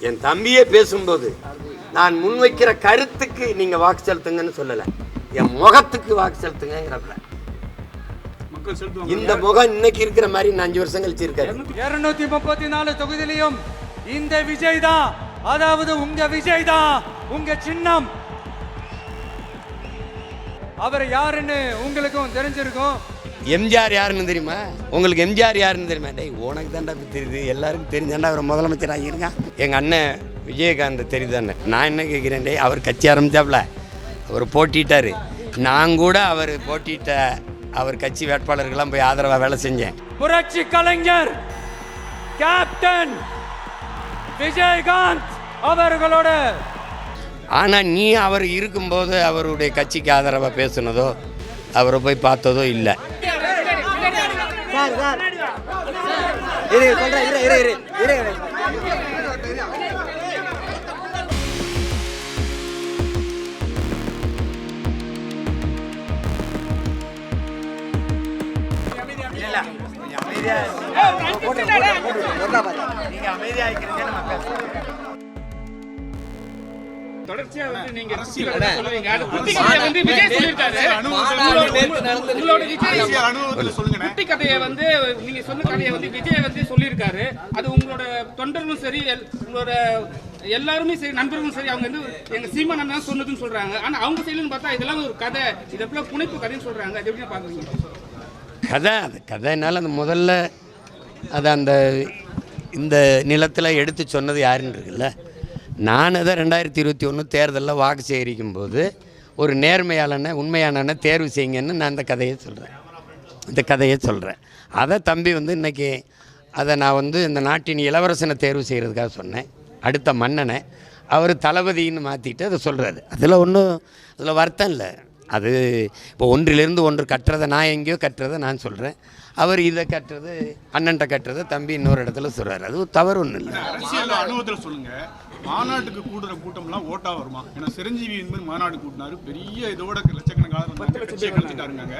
என் தம்பியே பேசும்போது நான் முன்வைக்கிற கருத்துக்கு நீங்கள் வாக்கு செலுத்துங்கன்னு சொல்லலை, என் முகத்துக்கு வாக்கு செலுத்துங்கிறப்ப. இந்த முகம் இன்னைக்கு இருக்கிற மாதிரி 5 வருஷம் கழிச்சு இருக்காரு. 234 தொகுதியிலையும் இந்த விஜய் தான், அதாவது உங்க விஜய் தான் உங்க சின்னம். அவர் யாருன்னு உங்களுக்கும் தெரிஞ்சிருக்கும். எம்ஜிஆர் யாருன்னு தெரியுமா உங்களுக்கு? எம்ஜிஆர் யாருன்னு தெரியுமா? டேய் உனக்கு தாண்டா தெரியுது, எல்லாருக்கும் தெரிஞ்சாண்டா அவர் முதலமைச்சராக இருக்கான். எங்கள் அண்ணன் விஜயகாந்த் தெரியுதானே. நான் என்ன கேட்குறேன், டேய் அவர் கட்சி ஆரம்பித்தாப்புல அவர் போட்டிட்டார். நான் கூட அவர் போட்டிட்ட அவர் கட்சி வேட்பாளர்கள்லாம் போய் ஆதரவாக வேலை செஞ்சேன். புரட்சி கலைஞர் கேப்டன் விஜயகாந்த் அவர்களோட. ஆனால் நீ அவர் இருக்கும்போது அவருடைய கட்சிக்கு ஆதரவாக பேசுனதோ அவரை போய் பார்த்ததோ இல்லை. தொடர்ச்சியா வந்து நீங்க சொல்லுவீங்க, அது குட்டி கதையை வந்து விஜய் சொல்லிருக்காரு. உங்களோட விஜய் அனுபவத்துல சொல்லுங்க. குட்டி கதையை வந்து நீங்க சொன்ன கதையை வந்து விஜய் வந்து சொல்லியிருக்காரு. அது உங்களோட தொண்டர்களும் சரி, உங்களோட எல்லாருமே சரி, நண்பர்களும் சரி, அவங்க வந்து எங்க சீமான் அண்ணன் சொன்னதுன்னு சொல்றாங்க. ஆனா அவங்க சைடுன்னு பார்த்தா இதெல்லாம் ஒரு கதை, இதெல்லாம் புனைப்பு கதைன்னு சொல்றாங்க. அது எப்படி பாக்குறீங்க? கதை அது கதைனால அந்த முதல்ல அதை அந்த இந்த நிலத்தில் எடுத்து சொன்னது யாருன்னு இருக்குல்ல. நான் அதை 2021 தேர்தலில் வாக்கு சேகரிக்கும் போது ஒரு நேர்மையாளனை உண்மையானனை தேர்வு செய்யுங்கன்னு நான் இந்த கதையை சொல்கிறேன். அதை தம்பி வந்து இன்றைக்கி அதை நான் வந்து இந்த நாட்டின் இளவரசனை தேர்வு செய்கிறதுக்காக சொன்னேன். அடுத்த மன்னனை அவர் தளபதின்னு மாற்றிட்டு அதை சொல்கிறாரு. அதில் வருத்தம் இல்லை. அது இப்போ ஒன்றிலிருந்து ஒன்று கட்டுறதை நான் எங்கேயோ கட்டுறதை நான் சொல்கிறேன். அவர் இதை கட்டுறது அண்ணன்ட்ட கட்டுறதை தம்பி இன்னொரு இடத்துல சொல்கிறார். அது தவறு ஒன்றும் இல்லை. அரசியல் அனுபவத்தில் சொல்லுங்கள், மாநாட்டுக்கு கூடுற கூட்டம்லாம் ஓட்டா வருமா? ஏன்னா சிரஞ்சீவி என்பது மாநாடு கூட்டினாரு, பெரிய இதோட லட்சக்கணக்கான கட்சியை கழிச்சிட்டாருங்க.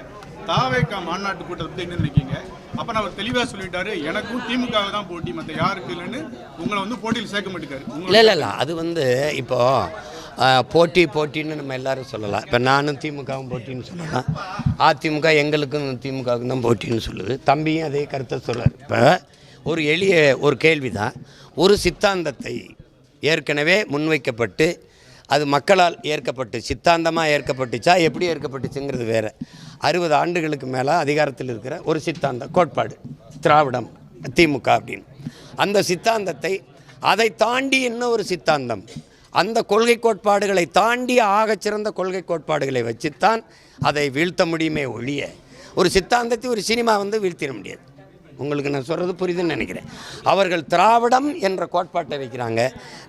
தாவேக்கா மாநாட்டு கூட்டத்தை பற்றி என்ன நினைக்கிங்க? அப்போ நான் அவர் தெளிவாக சொல்லிட்டாரு, எனக்கும் திமுகவை தான் போட்டி, மற்ற யாருக்கு இல்லைன்னு உங்களை வந்து போட்டியில் சேர்க்க மாட்டேங்காரு. இல்லை அது வந்து இப்போது போட்டின்னு நம்ம எல்லோரும் சொல்லலாம். இப்போ நானும் திமுகவும் போட்டின்னு சொல்லலாம், அதிமுக எங்களுக்கும் திமுகவுக்கும் தான் போட்டின்னு சொல்லுது. தம்பியும் அதே கருத்தை சொல்கிறார். இப்போ ஒரு எளிய ஒரு கேள்வி தான். ஒரு சித்தாந்தத்தை ஏற்கனவே முன்வைக்கப்பட்டு அது மக்களால் ஏற்கப்பட்டு சித்தாந்தமாக ஏற்கப்பட்டுச்சா எப்படி ஏற்கப்பட்டுச்சுங்கிறது வேறு. 60 ஆண்டுகளுக்கு மேலே அதிகாரத்தில் இருக்கிற ஒரு சித்தாந்த கோட்பாடு திராவிடம் திமுக அப்படின்னு. அந்த சித்தாந்தத்தை அதை தாண்டி என்ன ஒரு சித்தாந்தம், அந்த கொள்கை கோட்பாடுகளை தாண்டி ஆகச்சிறந்த கொள்கை கோட்பாடுகளை வச்சுத்தான் அதை வீழ்த்த முடியுமே ஒழிய ஒரு சித்தாந்தத்தை ஒரு சினிமா வந்து வீழ்த்திட முடியாது. உங்களுக்கு நான் சொல்கிறது புரியுதுன்னு நினைக்கிறேன். அவர்கள் திராவிடம் என்ற கோட்பாட்டை வைக்கிறாங்க,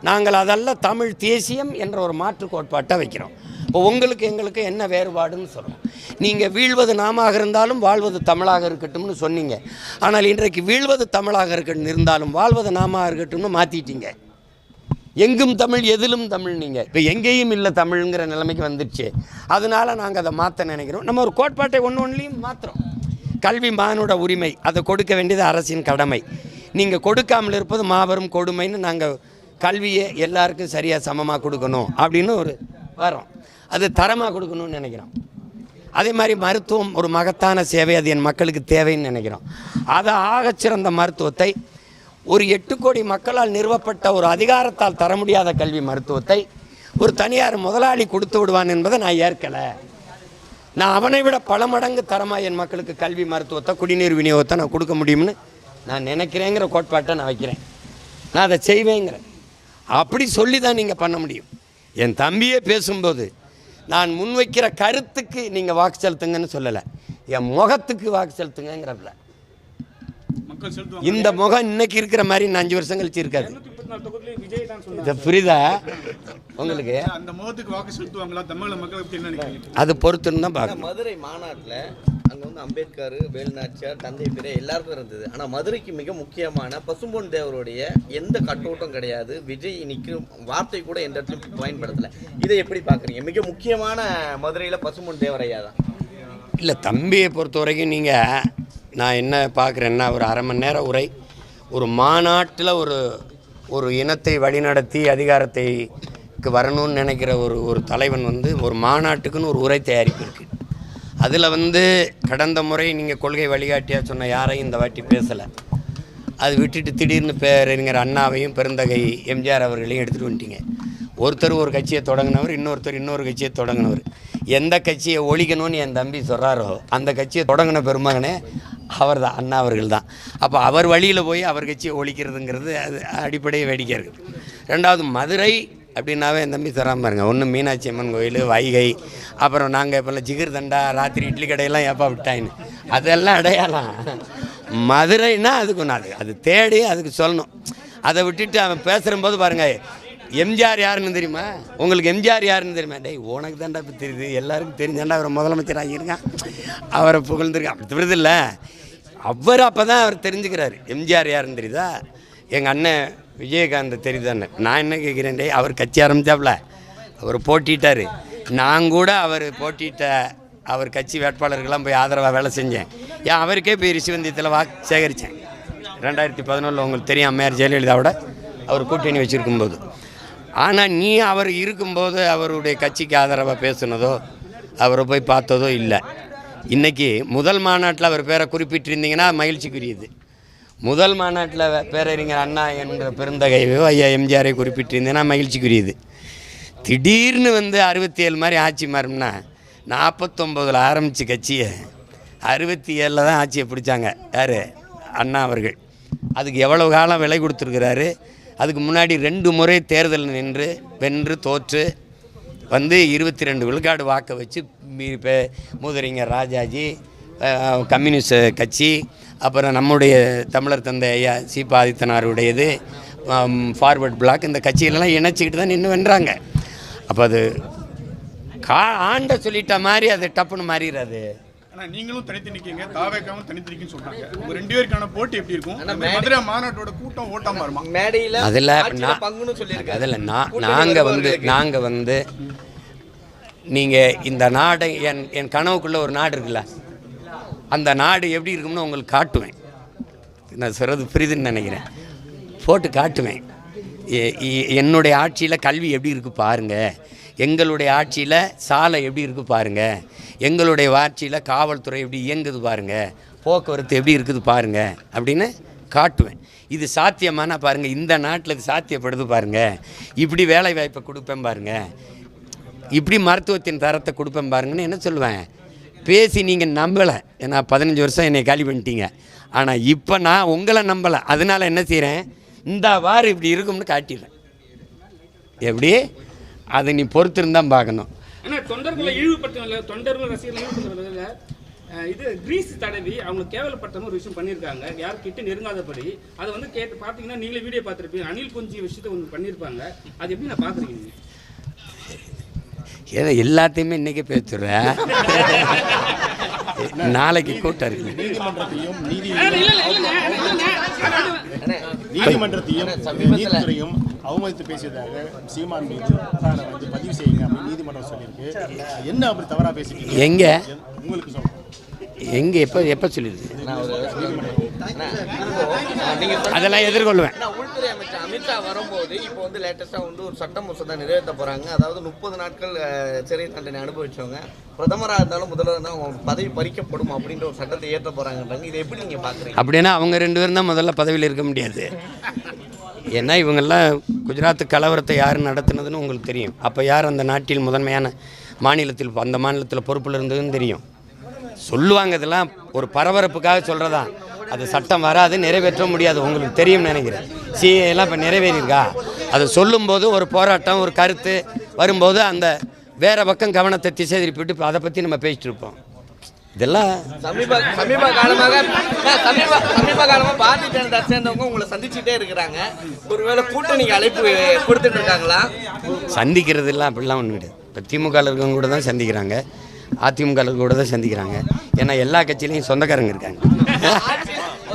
நாங்கள் அதெல்லாம் தமிழ் தேசியம் என்ற ஒரு மாற்று கோட்பாட்டை வைக்கிறோம். இப்போ உங்களுக்கு எங்களுக்கு என்ன வேறுபாடுன்னு சொல்கிறோம். நீங்கள் வீழ்வது நாமாக இருந்தாலும் வாழ்வது தமிழாக இருக்கட்டும்னு சொன்னீங்க. ஆனால் இன்றைக்கு வீழ்வது தமிழாக இருக்கட்டும் இருந்தாலும் வாழ்வது நாமாக இருக்கட்டும்னு மாற்றிட்டீங்க. எங்கும் தமிழ் எதிலும் தமிழ். நீங்கள் இப்போ எங்கேயும் இல்லை தமிழ்ங்கிற நிலைமைக்கு வந்துடுச்சு. அதனால நாங்கள் அதை மாற்ற நினைக்கிறோம். நம்ம ஒரு கோட்பாட்டை ஒன்றுலையும் மாற்றுறோம். கல்வி மானுட உரிமை, அதை கொடுக்க வேண்டியது அரசின் கடமை. நீங்கள் கொடுக்காமல் இருப்பது மாபெரும் கொடுமைன்னு நாங்கள் கல்வியை எல்லாருக்கும் சரியாக சமமாக கொடுக்கணும் அப்படின்னு ஒரு வரோம். அது தரமாக கொடுக்கணும்னு நினைக்கிறோம். அதே மாதிரி மருத்துவம் ஒரு மகத்தான சேவை, அது என் மக்களுக்கு தேவைன்னு நினைக்கிறோம். அதை ஆகச்சிறந்த மருத்துவத்தை ஒரு 8 கோடி மக்களால் நிறுவப்பட்ட ஒரு அதிகாரத்தால் தர முடியாத கல்வி மருத்துவத்தை ஒரு தனியார் முதலாளி கொடுத்து விடுவான் என்பதை நான் ஏற்கலை. நான் அவனை விட பல மடங்கு தரமாக என் மக்களுக்கு கல்வி மருத்துவத்தை குடிநீர் விநியோகத்தை நான் கொடுக்க முடியும்னு நான் நினைக்கிறேங்கிற கோட்பாட்டை நான் வைக்கிறேன். நான் அதை செய்வேங்கிறேன். அப்படி சொல்லி தான் நீங்கள் பண்ண முடியும். என் தம்பியே பேசும்போது நான் முன்வைக்கிற கருத்துக்கு நீங்கள் வாக்கு செலுத்துங்கன்னு சொல்லலை, என் முகத்துக்கு வாக்கு செலுத்துங்கிறப்ப. இந்த முகம் இன்னைக்கு இருக்கிற மாதிரி 5 வருஷம் கழிச்சு இருக்காது. புரியுதா உங்களுக்கு? அந்த முகத்துக்கு வாக்கு செலுத்துவாங்களா தமிழக மக்களுக்கு என்ன நினைக்கிறீங்க? அது பொறுத்துன்னு தான் பார்க்கணும். மதுரை மாநாட்டில் அங்கே வந்து அம்பேத்கர், வேலுநாச்சியார், தந்தை பெரிய எல்லாருக்கும் இருந்தது. ஆனால் மதுரைக்கு மிக முக்கியமான பசும்பொன் தேவருடைய எந்த கட்டோட்டம் கிடையாது. விஜய் நிற்கும் வார்த்தை கூட எந்த இடத்துலையும் பயன்படுத்தலை. இதை எப்படி பார்க்குறீங்க? மிக முக்கியமான மதுரையில் பசும்பொன் தேவரையா தான். இல்லை தம்பியை பொறுத்த வரைக்கும் நீங்கள் நான் என்ன பார்க்குறேன்னா ஒரு 1/2 மணி நேரம் உரை ஒரு மாநாட்டில் ஒரு ஒரு இனத்தை வழிநடத்தி அதிகாரத்தைக்கு வரணும்னு நினைக்கிற ஒரு தலைவன் வந்து ஒரு மாநாட்டுக்குன்னு ஒரு உரை தயாரிப்பு இருக்குது. அதில் வந்து கடந்த முறை நீங்கள் கொள்கை வழிகாட்டியாக சொன்ன யாரையும் இந்த வாட்டி பேசலை. அது விட்டுட்டு திடீர்னு பேரறிஞர் அண்ணாவையும் பெருந்தகை எம்ஜிஆர் அவர்களையும் எடுத்துகிட்டு வந்துட்டீங்க. ஒருத்தர் ஒரு கட்சியை தொடங்கினவர், இன்னொருத்தர் இன்னொரு கட்சியை தொடங்கினவர். எந்த கட்சியை ஒழிக்கணும்னு என் தம்பி சொல்கிறாரோ அந்த கட்சியை தொடங்கின பெருமகனே அவர் தான், அண்ணா அவர்கள் தான். அப்போ அவர் வழியில் போய் அவர் கட்சியை ஒழிக்கிறதுங்கிறது அது அடிப்படையை வேடிக்கை இருக்குது. ரெண்டாவது மதுரை அப்படின்னாவே என் தம்பி தராமல் பாருங்க. ஒன்று மீனாட்சி அம்மன் கோயில், வைகை, அப்புறம் நாங்கள் இப்போல்லாம் ஜிகிர் தண்டா, ராத்திரி இட்லி கடையெல்லாம் ஏப்பா விட்டாயின்னு அதெல்லாம் அடையாளம். மதுரைன்னா அதுக்கு ஒன்று அது தேடி அதுக்கு சொல்லணும். அதை விட்டுட்டு அவன் பேசுகிறம்போது பாருங்கள், எம்ஜிஆர் யாருன்னு தெரியுமா உங்களுக்கு? எம்ஜிஆர் யாருன்னு தெரியுமா? டேய் உனக்கு தாண்டா இப்போ தெரியுது, எல்லாருக்கும் தெரிஞ்சாண்டா அவரை முதலமைச்சர் ஆகியிருக்கான், அவரை புகழ்ந்துருக்கான். அப்படி தெரியுது இல்லை, அவர் அப்போ தான் அவர் தெரிஞ்சுக்கிறாரு எம்ஜிஆர் யாருன்னு தெரியுதா. எங்கள் அண்ணன் விஜயகாந்த் தெரியுதாண்ணே. நான் என்ன கேட்குறேன், டே அவர் கட்சி ஆரம்பித்தாப்புல அவர் போட்டிட்டார். நான் கூட அவர் போட்டிட்ட அவர் கட்சி வேட்பாளர்கள்லாம் போய் ஆதரவாக வேலை செஞ்சேன். ஏன் அவருக்கே போய் ரிஷிவந்தியத்தில் வாக்கு சேகரித்தேன் 2011. உங்களுக்கு தெரியும், அம்மையார் ஜெயலலிதாவோட அவர் கூட்டணி வச்சுருக்கும்போது. ஆனால் நீ அவர் இருக்கும்போது அவருடைய கட்சிக்கு ஆதரவாக பேசுனதோ அவரை போய் பார்த்ததோ இல்லை. இன்றைக்கி முதல் மாநாட்டில் அவர் பேரை குறிப்பிட்டிருந்தீங்கன்னா மகிழ்ச்சிக்குரியது. முதல் மாநாட்டில் பேரறிஞர் அண்ணா என்ற பெருந்தகையோ ஐயா எம்ஜிஆரை குறிப்பிட்டிருந்தேன்னா மகிழ்ச்சிக்குரியது. திடீர்னு வந்து 67 மாதிரி ஆட்சி மாறும்னா 49 ஆரம்பித்த கட்சியை 67 தான் ஆட்சியை பிடிச்சாங்க யார்? அண்ணா அவர்கள். அதுக்கு எவ்வளவு காலம் விலை கொடுத்துருக்கிறாரு. அதுக்கு முன்னாடி 2 முறை தேர்தல் நின்று வென்று தோற்று வந்து 22 விழுக்காடு வாக்கை வச்சு மூதறிஞர் ராஜாஜி, கம்யூனிஸ்ட் கட்சி, அப்புறம் நம்முடைய தமிழர் தந்தை ஐயா சீபா ஆதித்தனாருடையது, ஃபார்வர்ட் பிளாக், இந்த கட்சிகளெல்லாம் இணைச்சிக்கிட்டு தான் நின்று வென்றாங்க. அப்போ அது ஆண்ட சொல்லிட்ட மாதிரி அது டப்புன்னு மாறிடாது. ஆனால் நீங்களும் தனித்து நிற்கீங்க, தாவேக்காவும் தனித்து நிற்குன்னு சொல்கிறாங்க. உங்கள் 2 பேருக்கான போட்டி எப்படி இருக்கும்? மதுரை மாநாட்டோட கூட்டம் ஓட்டாமல் வருமா? மேடையில் அதில் நாங்கள் வந்து நீங்கள் இந்த நாடை என் கனவுக்குள்ளே ஒரு நாடு இருக்குல்ல, அந்த நாடு எப்படி இருக்கும்னு உங்களுக்கு காட்டுவேன். நான் சொல்கிறது புரியுதுன்னு நினைக்கிறேன். போட்டு காட்டுவேன். என்னுடைய ஆட்சியில் கல்வி எப்படி இருக்குது பாருங்கள், எங்களுடைய ஆட்சியில் சாலை எப்படி இருக்குது பாருங்கள், எங்களுடைய ஆட்சியில் காவல்துறை எப்படி இயங்குது பாருங்கள், போக்குவரத்து எப்படி இருக்குது பாருங்கள் அப்படின்னு காட்டுவேன். இது சாத்தியமான பாருங்கள், இந்த நாட்டில் இது சாத்தியப்படுது பாருங்கள், இப்படி வேலை வாய்ப்பை கொடுப்பேன் பாருங்கள், இப்படி மருத்துவத்தின் தரத்தை கொடுப்பேன் பாருங்கன்னு என்ன சொல்லுவேன். பேசி நீங்கள் நம்பலை. ஏன்னா 15 வருஷம் என்னை காலி பண்ணிட்டீங்க. ஆனால் இப்போ நான் உங்களை நம்பலை. அதனால் என்ன செய்கிறேன், இந்த வாரம் இப்படி இருக்கும்னு காட்டிடுறேன். எப்படி அதை நீ பொறுத்திருந்தான் பார்க்கணும். ஆனால் தொண்டர்களை இழிவுபடுத்த, தொண்டர்கள் ரசிகர்கள் இழிவுபடுத்துறதுல இது கிரீஸ் தடவி அவங்களுக்கு கேவலப்பட்ட ஒரு விஷயம் பண்ணியிருக்காங்க. யாரும் கிட்ட நெருங்காதபடி அதை வந்து கேட்டு பார்த்தீங்கன்னா நீங்களே வீடியோ பார்த்துருப்பீங்க. அனில் குஞ்சி விஷயத்தை ஒன்று பண்ணியிருப்பாங்க. அது எப்படி நான் பார்க்குறீங்க? ஏதோ எல்லாத்தையுமே இன்றைக்கே பேசுகிறேன். நாளைக்கு கூட்டம் இருக்கு. நீதிமன்றத்தையும் நீதித்துறையும் அவமதித்து பேசியதாக சீமான் மீது வந்து பதிவு செய்யுங்க அப்படின்னு நீதிமன்றம் சொல்லியிருக்கு. என்ன அப்படி தவறாக பேசிட்டீங்க? எங்கே உங்களுக்கு சொல்றேன், எங்கே எப்போ சொல்லியிருக்கு? அதெல்லாம் எதிர்கொள்வேன். உள்துறை அமைச்சர் அமித்ஷா வரும்போது இப்போ வந்து லேட்டஸ்டாக வந்து ஒரு சட்ட மசோதா நிறைவேற்ற போகிறாங்க. அதாவது 30 நாட்கள் சிறை தண்டனை அனுபவிச்சவங்க பிரதமராக இருந்தாலும் முதல்வர் இருந்தாலும் அவங்க பதவி பறிக்கப்படும் அப்படின்ற ஒரு சட்டத்தை ஏற்ற போகிறாங்கன்றாங்க. இதை எப்படி நீங்கள் பார்க்குறீங்க? அப்படின்னா அவங்க 2 பேரும் தான் முதல்ல பதவியில் இருக்க முடியாது. ஏன்னா இவங்கெல்லாம் குஜராத் கலவரத்தை யார் நடத்துனதுன்னு உங்களுக்கு தெரியும். அப்போ யார் அந்த நாட்டில் முதன்மையான மாநிலத்தில் அந்த மாநிலத்தில் பொறுப்பில் இருந்ததுன்னு தெரியும். சொல்லுவாங்க. இதெல்லாம் ஒரு பரபரப்புக்காக சொல்கிறதா. அது சட்டம் வராது, நிறைவேற்ற முடியாது, உங்களுக்கு தெரியும்னு நினைக்கிறேன். எல்லாம் இப்போ நிறைவேறியிருக்கா? அதை சொல்லும்போது ஒரு போராட்டம் ஒரு கருத்து வரும்போது அந்த வேறு பக்கம் கவனத்தை திசை திருப்பிட்டு அதை பற்றி நம்ம பேசிட்டு இருப்போம். இதெல்லாம் சமீப காலமாக பாரதிய ஜனதா சேர்ந்தவங்க உங்களை சந்திச்சுட்டே இருக்கிறாங்க. ஒருவேளை கூட்டணிக்கு அழைப்பு கொடுத்துட்டு இருக்காங்களா? சந்திக்கிறது இல்லை, அப்படிலாம் ஒன்றும் கிடையாது. இப்போ திமுகவில் இருக்கவங்க கூட தான் சந்திக்கிறாங்க, அதிமுக கூட தான் சந்திக்கிறாங்க. ஏன்னா எல்லா கட்சியிலையும் சொந்தக்காரங்க இருக்காங்க.